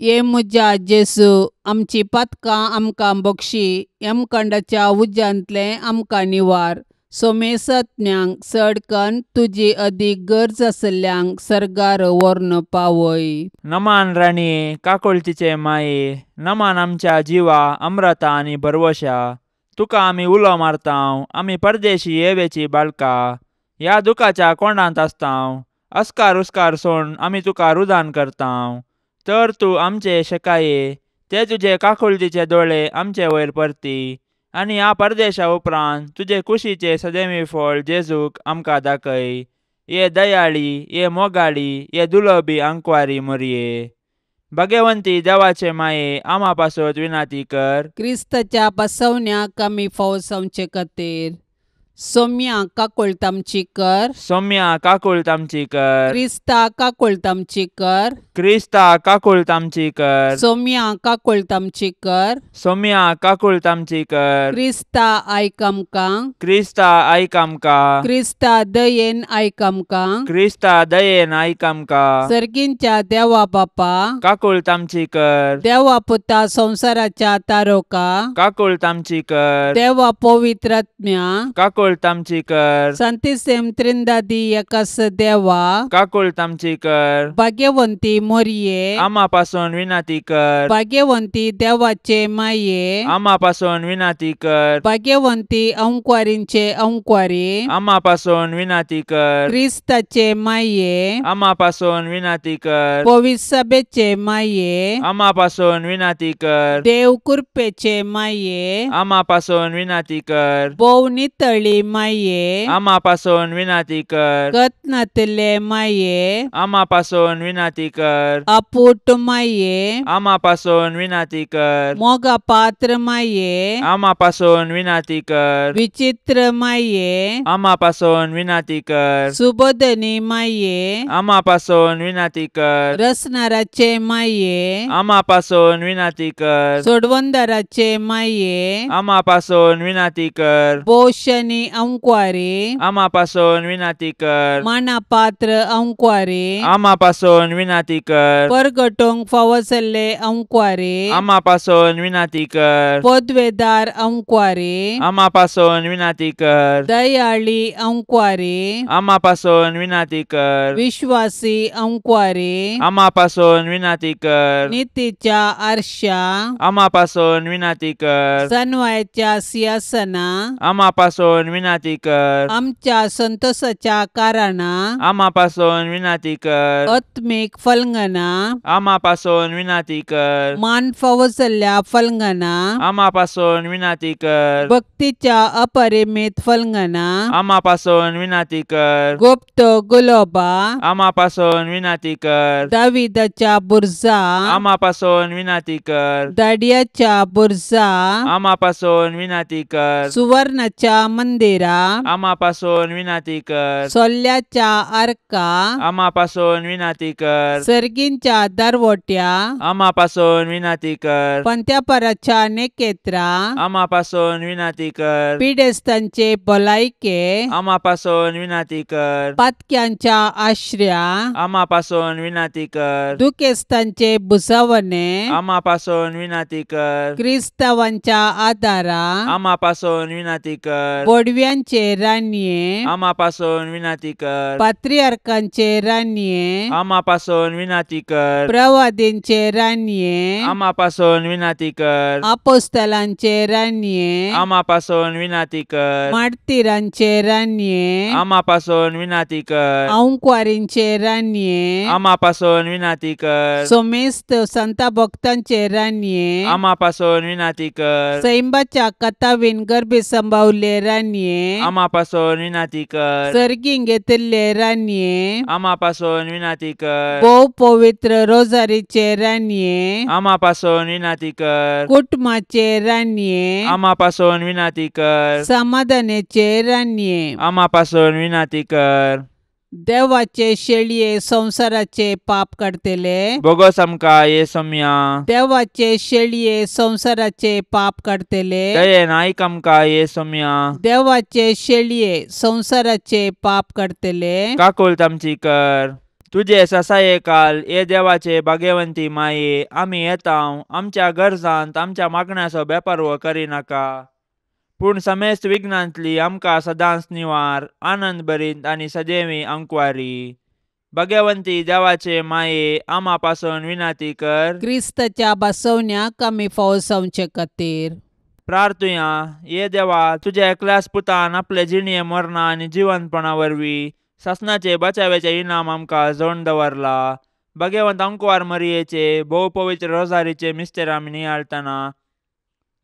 ये म्हज्या जेजू, आमची पातकां आमकां बक्षी, यमकंडाच्या उज्यांतले आमकां निवार. सोमेसत्म्यांक चडकन तुजी अदीक गरज आसल्यांक सर्गार व्हरून पावय. नमान राणी, काकुळतीचे माये, नमान आमच्या जिवा, अमृता आनी भरवशा. तुका आमी उलो मारतांव, आमी परदेशी येवेची बाळकां, ह्या दुखाच्या कोंडांत आसतांव. अस्कार उस्कार सोड आमी तुका रुदान करतांव. तर तूं आमचे शेकाये, ते तुजे काकुळतीचे दोळे आमचे वयर परती, आनी ह्या परदेशा उपरांत तुजे कुशीचे सदैवी फळ जेजूक आमकां दाखय. ये दयाळी, ये मोगाळी, ये दुलोबी आंकवारी मरिये. भाग्यवंती देवाचे माये, आम्हा पासत विनाती कर. क्रिस्ताच्या बसवण्याक आमी फावो जावचे खातीर सोम्या काकुळत आमची कर. सौम्या काकुळत आमची कर. क्रिस्ता काकुळत आमची कर. क्रिस्ता काकूळ तामची कर. सोम्या काकूळ तामची कर. सोम्या काकूळ तामची कर. क्रिस्ता आयक आमकां. क्रिस्ता आयक आमकां. क्रिस्ता दयेन आयक आमकां. क्रिस्ता दयेन आयक आमकां. सर्गींच्या देवा बापा. काकूळ तामची कर. देवा पुता संसाराच्या तारोका. काकूळ तामची कर. देवा पवित्रात्म्या. काकूळ तामची कर. संतिसेम त्रिंदादी एकास देवा. काकूळ तामची कर. भाग्यवंती मोरये. आम्हापासून विनाती कर. भाग्यवंती देवाचे माये. आम्हापासून विनाती कर. भाग्यवंती अंकुवारींचे अंकुवारी. आम्हापासून विनाती कर. क्रिस्ताचे माये. आम्हापासून विनाती कर. पवित्र सभेचे माये. आम्हापासून विनाती कर. देव कृपेचे माये. आम्हापासून विनाती कर. बोव नितळी माये. आम्हापासून विनाती कर. कतनातले माये. आम्हापासून विनाती कर. अपूट माये. आम्हापासून विनाती कर. मोगा पात्र माये. आम्हापासून विनाती कर. विचित्र माये. आम्हापासून विनाती कर. सुबोधनी माये. आम्हापासून विनाती कर. रसनाराचे माये. आम्हापासून विनाती कर. सोडवंदाराचे माये. आम्हापासून विनाती कर. बोशनी अंकुवारी. आम्हापासून विनाती कर. मानापात्र अंकुवारी. आम्हापासून विनाती कर. परगटोंक फावसले अंकुवारी. आम्हापासून विनाती कर. पदवेदार अंकुवारी. आम्हापासून विनाती कर. दयाळी अंकुवारी. आम्हापासून विनाती कर. विश्वासी अंकुवारी. आम्हापासून विनाती कर. नीतीच्या आरशा. आम्हापासून विनाती कर. सन्वयाच्या सिंहासना. आम्हापासून विनाती कर. आमच्या संतोषाच्या कारणा. आम्हापासून विनाती कर. आत्मिक फलंगना. आम्हापासून विनाती कर. मान फावसल्या फलंगना. आम्हापासून विनाती कर. भक्तीच्या अपरिमित फलंगना. आम्हापासून विनाती कर. गुप्त गुलोबा. आम्हापासून विनाती कर. दाविदाच्या बुर्जा. आम्हापासून विनाती कर. दाडियाच्या बुर्जा. आम्हापासून विनाती कर. सुवर्णाच्या मंदिरा. आम्हापासून विनाती कर. सोल्ल्याच्या आर्का. आम्हापासून विनाती कर. सर्गींच्या दारवोट्या. आम्हापासून विनाती कर. पंत्यापराच्या नेकेत्रा. आम्हापासून विनाती कर. पिडेस्तांचे भलायके. आम्हापासून विनाती कर. पातक्यांच्या आश्रया. आम्हापासून विनाती कर. दुखेस्तांचे बुसावणे. आम्हापासून विनाती कर. क्रिस्तावांच्या आदारा. आम्हापासून विनाती कर. बोडव्यांचे रान्ये. आम्हापासून विनाती कर. पात्रियार्कांचे रान्ये. आम्हापासून विनाती कर. प्रवादींचे रान्ये. आम्हापासून विनाती कर. आपोस्तलांचे रान्ये. आम्हापासून विनाती कर. मार्तिरांचे रान्ये. आम्हापासून विनाती कर. अंकुवारींचे रान्ये. आम्हापासून विनाती कर. सोमेस्त संता भक्तांचे रान्ये. आम्हापासून विनाती कर. सैंबाच्या कथावीन गर्भे संभावले रान्ये. आम्हापासून विनाती कर. सर्गीं घेतिल्ले रान्ये. आम्हापासून विनाती कर. भोव पवित्र रोजारीचे रान्ये. आम्हापासून विनाती कर. कुटुंबाचे रान्ये. आम्हापासून विनाती कर. समाधानाचे रान्ये. आम्हापासून विनाती कर. देवाचे शेळये संसाराचे पाप काढतेले. बोगस आमकां येसुम्या. देवाचे शेळये संसाराचे पाप काढतेले. दयेन आयक आमकां येसुम्या. देवाचे शेळये संसाराचे पाप काढतेले. काकूळ तामची कर. तुझे ससाये काल ये देवाचे भाग्यवंती माये. आमी येताव आमच्या गरजांत आमच्या मागण्याचो बेपारवो करिनाका. पूण समेस्त विघ्नांतली आमकां सदांच निवार. आनंद भरीत आनी सदैवी अंकुवारी. भाग्यवंती देवाचे माये आम्हापासून विनाती कर. क्रिस्ताच्या बसवण्याक आमी फावसावचे खातीर प्रार्थुया. ये देवा तुझ्या एकल्याच पुतान आपले जिणये मरणा आनी जिवंतपणा वरवीं सासणाचे बचावेचे इनाम आमकां जोडून दवरला. भाग्यवंत अंकुवार मरियेचे भोव पवित्र रोजारीचे मिस्तेर आमी नियाळतना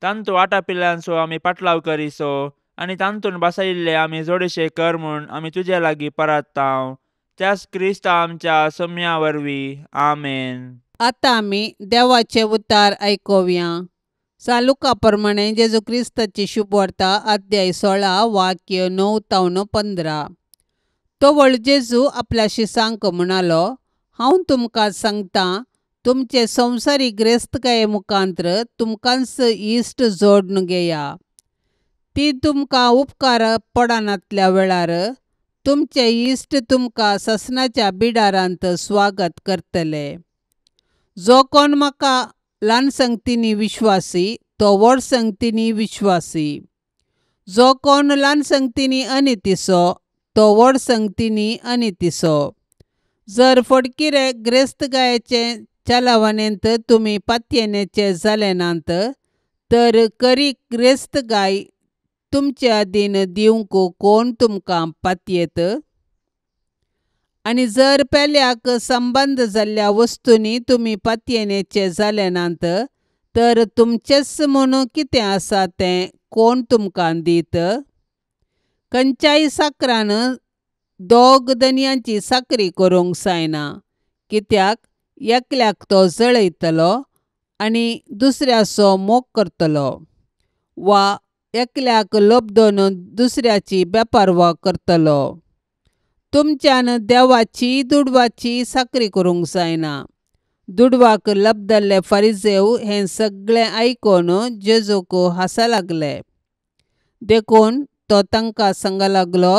तांतू आटापिल्ल्यांचो आमी पाटलाव करिसो आनी तांतून बसयिल्ले आमी जोडेशे कर म्हूण आमी तुजे लागीं परताव. त्याच क्रिस्ता आमच्या सोम्या वरवीं. आमेन. आतां आमी देवाचे उतार आयकुया. सालुका प्रमाणे जेजू क्रिस्ताची शुभवार्ता अध्याय 16 वाक्य 9 ते 15. तो व्हड जेजू आपल्या शिसांक म्हणालो, हांव तुमकां सांगतां, तुमचे संवसारी गिरेस्तकाये मुखांत्र तुमकांच इश्ट जोडून घेया. ती तुमकां उपकार पडनातल्या वेळार तुमचे इश्ट तुमकां ससनाच्या बिडारांत स्वागत करतले. जो कोण म्हाका ल्हान संगतींनी विश्वासी तो व्हड संगतींनी विश्वासी. जो कोण ल्हान संगतींनी अनितीसो तो व्हड संगतींनी अनितीसो. जर फडकिरे गिरेस्तकायेचे चलावणेंत तुमी पातयेनेचे जाले नात, तर खरी गिरेस्तकाय तुमचे अधीन दिवंक कोण तुमकां पातयेत? आनी जर पेल्याक संबंद जाल्ल्या वस्तूंनी तुमी पातयेनेचे जाले नात, तर तुमचेच म्हूण कितें आसा तें कोण तुमकां दीत? खंयच्याय साकरान दोग दनयांची साकरी करूंक जायना, कित्याक एकल्याक तो जळयतलो आनी दुसऱ्याचो मोग करतलो, वा एकल्याक लोबदोन दुसऱ्याची बेपारवा करतलो. तुमच्यान देवाची दुडवाची साकरी करूंक जायना. दुडवाक लबदल्ले फारिजेव हें सगळें आयकून जेजूक हांसा लागले. देखून तो तांकां सांगूंक लागलो,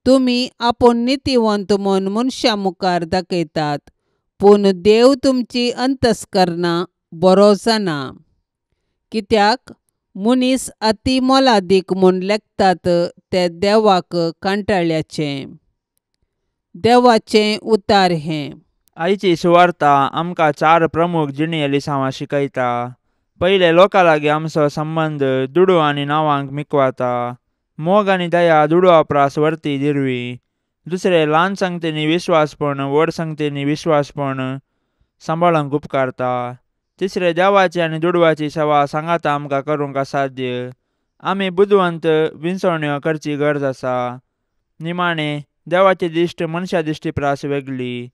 तुमी आपूण नितीवंत म्हूण मनशां मुखार दाखयतात, पूण देव तुमची अंतस्करणां बरो जाणा. कित्याक मनीस अती मोलादीक म्हूण लेखतात ते देवाक कांटाळ्याचे. देवाचें उतार हें. आयची सुवार्ता आमकां 4 प्रमुख जिणी एलिसांवां शिकयता. पयले लोकां लागीं आमचो संबंद दुडू आनी नांवांक मिकवाता. मोग आनी दया दुडू अपरास व्हरती दिरवी. दुसरे ल्हान संगतींनी विश्वासपण व्हड संगतींनी विश्वासपण सांबाळूंक उपकारता. तिसरे देवाची आनी दुडवाची सेवा सांगाता आमकां करूंक असाध्य. आमी बुदवंत विंचवण्यो करची गरज आसा. निमाणे देवाची दिश्ट मनशा दिश्टी प्रास वेगळी.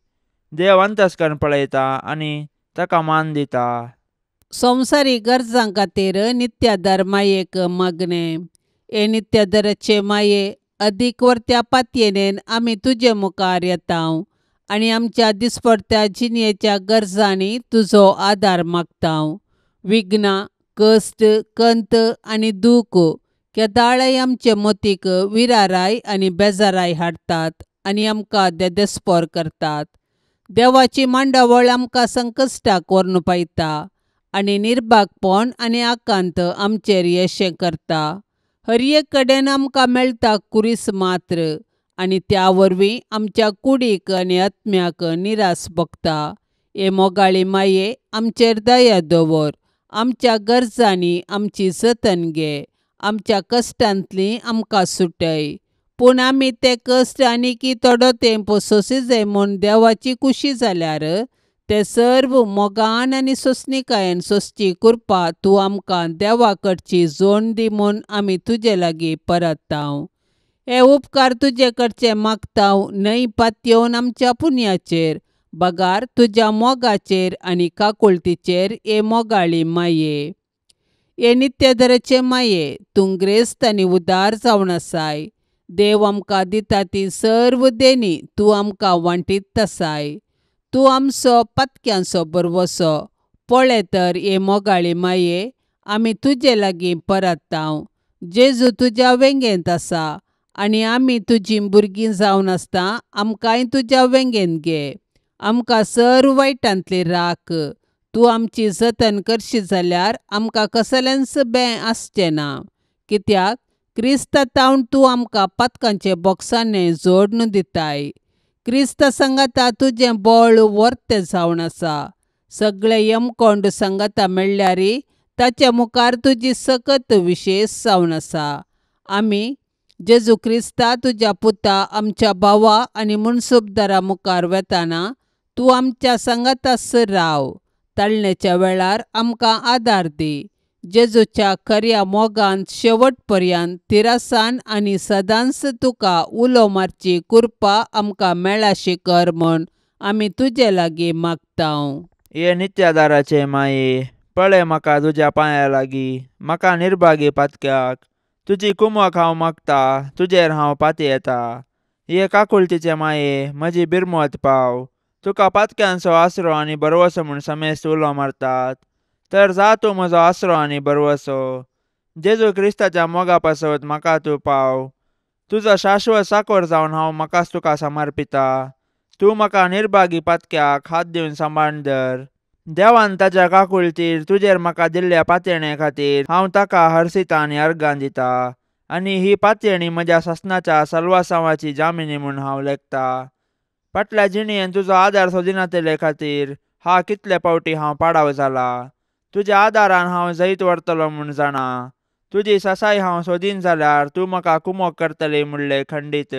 देव अंतस्करण पळयता आनी ताका मान दिता. संवसारी गरजां खातीर नित्यादार मायेक मागणें. हे नित्यादाराचे माये, अदीक वर्त्या पातयेनेन आमी तुजे मुखार येतांव आनी आमच्या दिसपडट्या जिणेच्या गरजांनी तुजो आदार मागतांव. विघ्नां, कश्ट, कंत आनी दूख केदाळय आमचे मतीक विराराय आनी बेजाराय हाडटात आनी आमकां देदेस्पोर करतात. देवाची मांडावळ आमकां संकश्टाक व्हरून पायता आनी निर्भागपण आनी आकांत आमचेर येशें करता. हर एक कडेन आमकां मेळटा कुरीस मात्र, आनी त्या वरवीं आमच्या कुडीक आनी आत्म्याक निरास भोगता. हे मोगाळी माये, आमचेर दया दवर. आमच्या गरजांनी आमची जतन घे. आमच्या कश्टांतली आमकां सुटय. पूण आमी ते कश्ट आनीक थोडो तेंप सोंसीजय म्हूण देवाची कुशी जाल्यार ते सर्व मोगान आनी सोंसणीकायेन सोंसची कृपा तूं आमकां देवा कडची जोड दी म्हूण आमी तुजे लागीं परतांव. हे उपकार तुजे कडचे मागतांव न्हय पातयेवन आमच्या पुण्याचेर, बगार तुज्या मोगाचेर आनी काकुळटीचेर हे मोगाळी माये. हे नित्यादाराचे माये, तूं गिरेस्त आनी उदार जावन आसाय. देव आमकां दिता ती सर्व देणी तूं आमकां वांटीत आसाय. तूं आमचो पातक्यांचो बरवसो. पळय तर हे मोगाळी माये, आमी तुजे लागीं परतांव. जेजू तुज्या वेंगेंत आसा आनी आमी तुजीं भुरगीं जावन आसता आमकांय तुज्या वेंगेंत घे. आमकां सर्व वायटांतली राख. तूं आमची जतन करशी जाल्यार आमकां कसलेंच बें आसचें ना. कित्याक क्रिस्तांतावन तूं आमकां पातकांचे बॉक्सांनी जोडून दिताय. क्रिस्ता सांगाता तुजें बळ वर्तें जावन आसा. सगळे यमकोंड सांगाता मेळ्ळ्यार ताचे मुखार तुजी सकत विशेश जावन आसा. आमी जेजू क्रिस्ता तुज्या पुता आमच्या भावा आनी मुनसुबदारा मुखार वेताना तूं आमच्या सांगातास राव. ताळणेच्या वेळार आमकां आदार दी. जेजूच्या खऱ्या मोगांत शेवट पर्यंत तिरासान आनी सदांच तुका उलो मारची कृपा आमकां मेळाशी कर म्हूण आमी तुजे लागीं मागतांव. हे नित्यादाराचे माये, पळय म्हाका तुज्या पांया लागीं, म्हाका निर्भागी पातक्याक. तुजी कुमक हांव मागता, तुजेर हांव पातयेता. हे काकुळटीचे माये, म्हजी बिरमत पाव. तुका पातक्यांचो आसरो आनी बरवसो म्हूण समेस्त उलो मारतात. तर जा तूं म्हजो आसरो आनी बरवसो. जेजू क्रिस्ताच्या मोगा पासत म्हाका तूं पाव. तुजो शाश्वत साकोर जावन हांव म्हाकाच तुका समर्पिता. तूं म्हाका निर्भागी पातक्याक हात दिवन सांबाळून धर. देवान ताच्या काकुळतीर तुजेर म्हाका दिल्ल्या पातयेणे खातीर हांव ताका हरसिता आनी अर्गां दिता. आनी ही पातयेणी म्हज्या ससनाच्या सलवासांवाची जामिनी म्हूण हांव लेखतां. फाटल्या जिणेन तुजो आदार सोदिनातेले खातीर कितले फावटी हांव पाडाव जाला. तुज्या आदारान हांव जैत व्हरतलो म्हूण जाणा. तुजी ससाई हांव सोदीन जाल्यार तूं म्हाका कुमोग करतली म्हणलें खंडीत.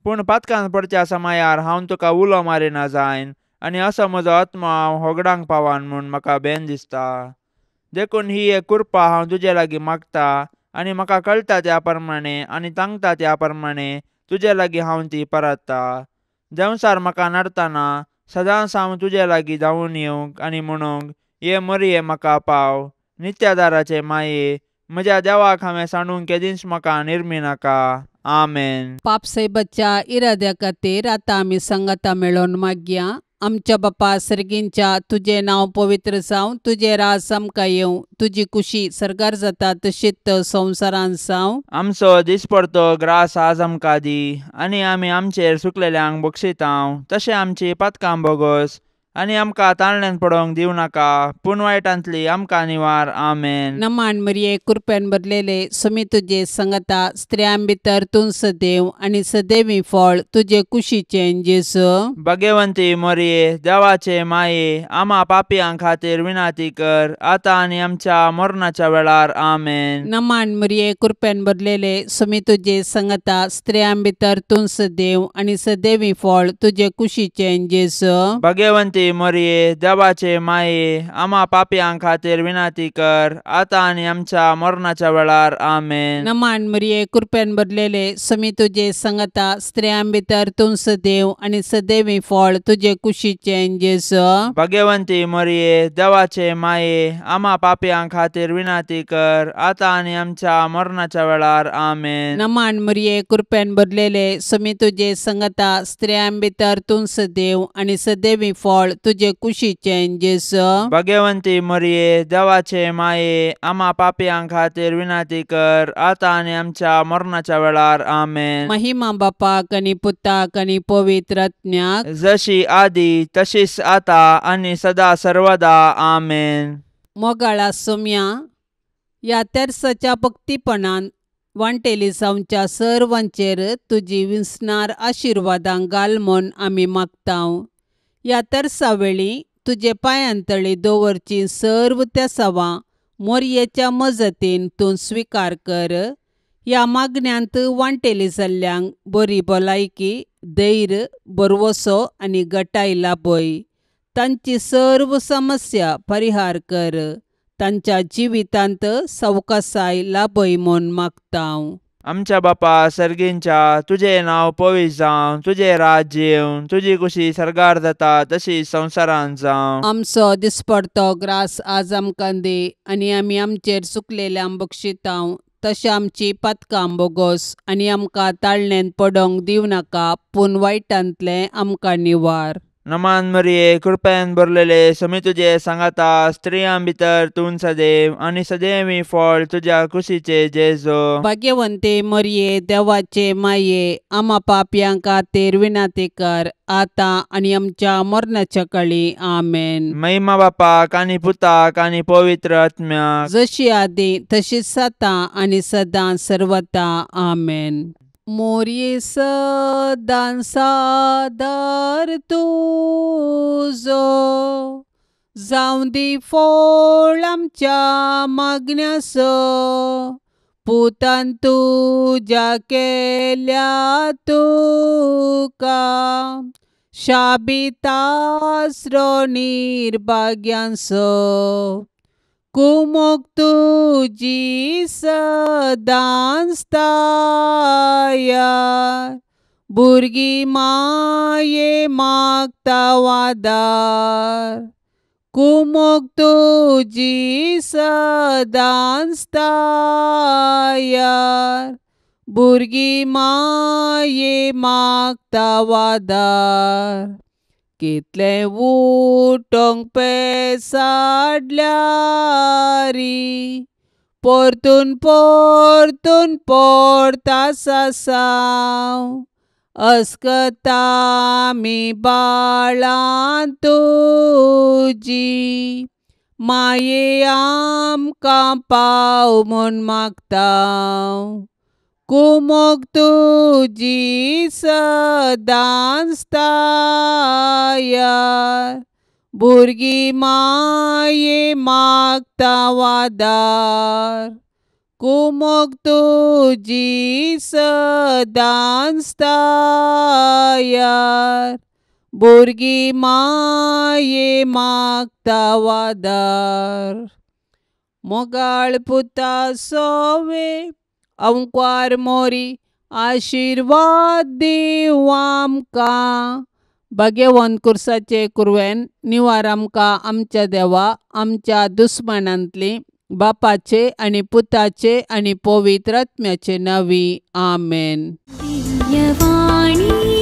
पूण पातकांत पडच्या समयार हांव तुका उलो मारिना जायन आनी असो म्हजो आत्मो हांव होगडांक पावान म्हूण म्हाका भेन दिसता. देखून ही एक कृपा हांव तुजे लागीं मागता आनी म्हाका कळटा त्या प्रमाणे आनी तांगता त्या प्रमाणे तुजे लागीं हांव ती परतता. देंवसार म्हाका नडतना सदांच हांव तुजे लागीं धांवून येवंक आनी म्हणूंक, ये मरये म्हाका पाव. नित्यादाराचे माये, म्हज्या देवाक हांवें सांडूंक केदींच म्हाका निर्मी नाका. आमेन. पापसैबाच्या इराद्या खातीर आतां आमी संगता मेळोन मागया. आमच्या बापा सर्गींच्या तुजें नांव पवित्र जावं, तुजें रास आमकां येवं, तुजी कुशी सरकार जाता तशीच संवसारांत जावं. आमचो दिसपडतो ग्रास आज आमकां दी आनी आमी आमचेर सुकलेल्यांक बक्षितांव. तशें आमची पातकां बोगोस आनी आमकां ताळण्यांत पडोवंक दिवं नाका, पूण वायटांतली आमकां निवार. आमेन. नमान मरिये कृपेन भरलेले समी तुजे संगता स्त्रियां भितर तूं सदैव आनी सदैवी फळ तुजे कुशीचें जेजू. भाग्यवंती मरिये, देवाचे माये, आम्हा पापियां खातीर विनाती कर, आतां आनी आमच्या मरणाच्या वेळार. आमेन. नमान मरिये कृपेन भरलेले समी तुजे संगता स्त्रियां भितर तूं सदैव आनी सदैवी फळ तुजे कुशीचें जेजू. भाग्यवंती मरिये, देवाचे माये, आम्हा पापियां खातीर विनाती कर, आतां आनी आमच्या मरणाच्या वेळार. आमेन. नमान मरिये कृपेन भरलेले समी तुजे संगता स्त्रियां भितर तूं सदैव आनी सदैवी फळ तुजे कुशीचें जेजू. भाग्यवंती मरिये, देवाचे माये, आम्हा पापियां खातीर विनाती कर, आतां आनी आमच्या मरणाच्या वेळार. आमेन. नमान मरिये कृपेन भरलेले समी तुजे संगता स्त्रियां भितर तूं सदैव आनी सदैवी फळ तुजे कुशीचें जेजू. भाग्यवंती मरिये, देवाचे माये, आम्हा पापियां खातीर विनाती कर, आतां आनी आमच्या मरणाच्या वेळार. आमेन. महिमा बापाक आनी पुताक आनी पवित्र आत्म्याक, जशी आदी तशीच आता आनी सदा सर्वदा. आमेन. मोगाळा सोम्या, ह्या तेर्साच्या भक्तीपणान वांटेली जावच्या सर्वांचेर तुजी विस्नार आशिर्वादां घाल म्हूण आमी मागतांव. ह्या तेर्सा वेळी तुजे पांयांतळी दवरची सर्व त्या सवां मोरयेच्या मजतीन तूं स्विकार कर. ह्या मागण्यांत वांटेली जाल्ल्यांक बरी भलायकी, धैर्य, बरवसो आनी घटाय लाभय. तांची सर्व समस्या परिहार कर. तांच्या जिवितांत सवकासाय लाभय म्हूण मागतांव. आमच्या बापा सर्गींच्या, तुझे नाव पवित्र जावं, तुझे राज्य येवं, तुजी कुशी सरकार जाता तशी संवसारांत जावं. आमचो दिसपडतो ग्रास आज आमकां दे आनी आमी आमचेर चुकलेल्यांक बक्षितांव. तशें आमची पातकां बोगोस आनी आमकां ताळणेंत पडोवंक दिवं नाका, पूण वायटांतलें आमकां निवार. नमान मरिये, कृपेन भरलेले समी तुजे सांगाता स्त्रियां भितर तूं सदैव आनी सदैवी फळ तुज्या कुशीचे जेजू. भाग्यवंते मरिये, देवाचे माये, आम्हा पापयां खातीर विनाती कर, आतां आनी आमच्या मरणाच्या काळी. आमेन. महिमा बापाक आनी पुताक आनी पवित्र आत्म्याक, जशी आदी तशीच आतां आनी सदां सर्वदा. आमेन. मोरये सदां सादर तुजो, जावं दी फळ आमच्या मागण्याचो. पुतान तुज्या केल्या तुका शाबीत आसरो निर्भाग्यांचो. कुमोग तुजी सदांच तायार, भुरगीं माये मागता वादार. कुमोग तुजी सदांच तायार, भुरगीं माये मागता वादार. कितले उठोंक पेसाडल्यारी परतून परतून पडता सासाव अस्कता मी बाळां तुजी माये आमकां पाव म्हूण मागता कुमोग तुजी सदांच तायार भुरगीं माये मागता वादार कुमोग तुजी सदांच तायार भुरगीं माये मागता वादार मोगाळ पुता सोवे अंकार मोरी आशिर्वाद दिव आमकां भाग्यवंत कुर्साचे कुरवेन निवार आमकां आमच्या देवा आमच्या दुस्मनांतली बापाचे आनी पुताचे आनी पवित्र आत्म्याचे नांवी आमेन. दिव्यवाणी